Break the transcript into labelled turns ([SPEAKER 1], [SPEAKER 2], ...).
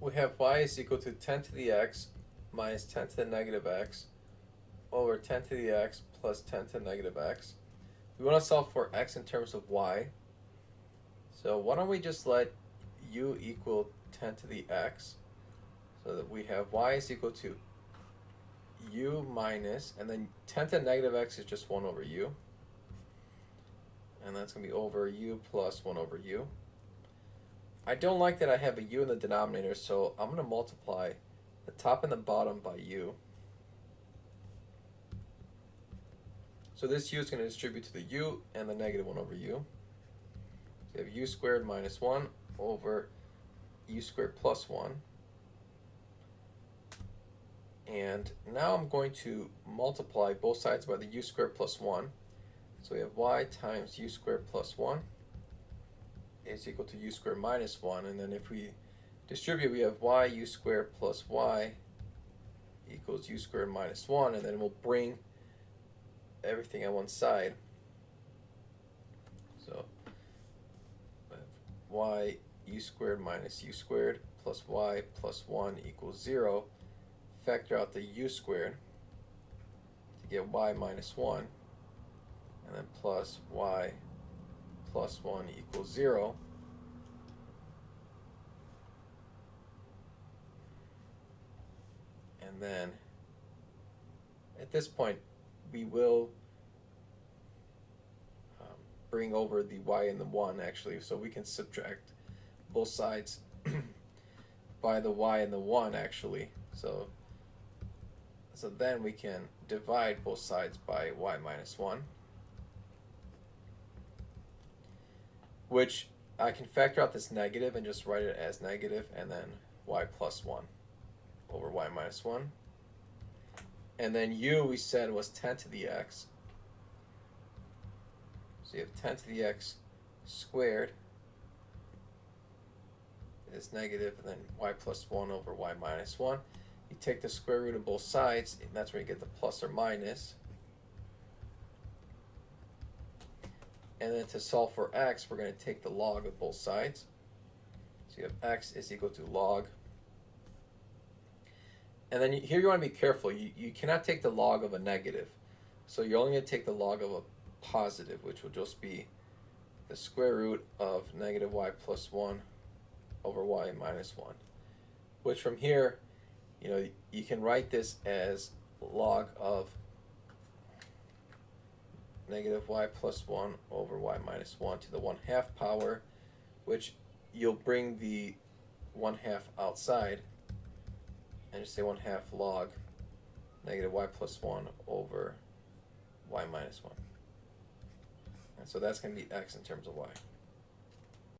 [SPEAKER 1] we have y is equal to 10 to the x minus 10 to the negative x over 10 to the x plus 10 to the negative x. We want to solve for x in terms of y. So why don't we just let u equal 10 to the x, so that we have y is equal to u minus, and then 10 to the negative x is just 1 over u. And that's going to be over u plus 1 over u. I don't like that I have a u in the denominator, so I'm going to multiply the top and the bottom by u. So this u is going to distribute to the u and the negative 1 over u. So you have u squared minus 1 over u squared plus 1. And now I'm going to multiply both sides by the u squared plus 1. So we have y times u squared plus 1 is equal to u squared minus 1. And then if we distribute, we have y u squared plus y equals u squared minus 1. And then we'll bring everything on one side. So y u squared minus u squared plus y plus 1 equals 0. Factor out the u squared to get y minus 1, and then plus y plus 1 equals 0. And then at this point we will bring over the y and the 1 actually, so we can subtract both sides by the y and the 1 actually. So then we can divide both sides by y minus 1, which I can factor out this negative and just write it as negative, and then y plus 1 over y minus 1. And then u we said was 10 to the x. So you have 10 to the x squared is negative, and then y plus 1 over y minus 1. You take the square root of both sides, and that's where you get the plus or minus. And then to solve for x, we're going to take the log of both sides. So you have x is equal to log. And then here you want to be careful. You cannot take the log of a negative. So you're only going to take the log of a positive, which will just be the square root of negative y plus 1 over y minus 1. Which from here, you can write this as log of negative y plus 1 over y minus 1 to the 1/2 power, which you'll bring the 1/2 outside and just say 1/2 log negative y plus 1 over y minus 1. And so that's going to be x in terms of y.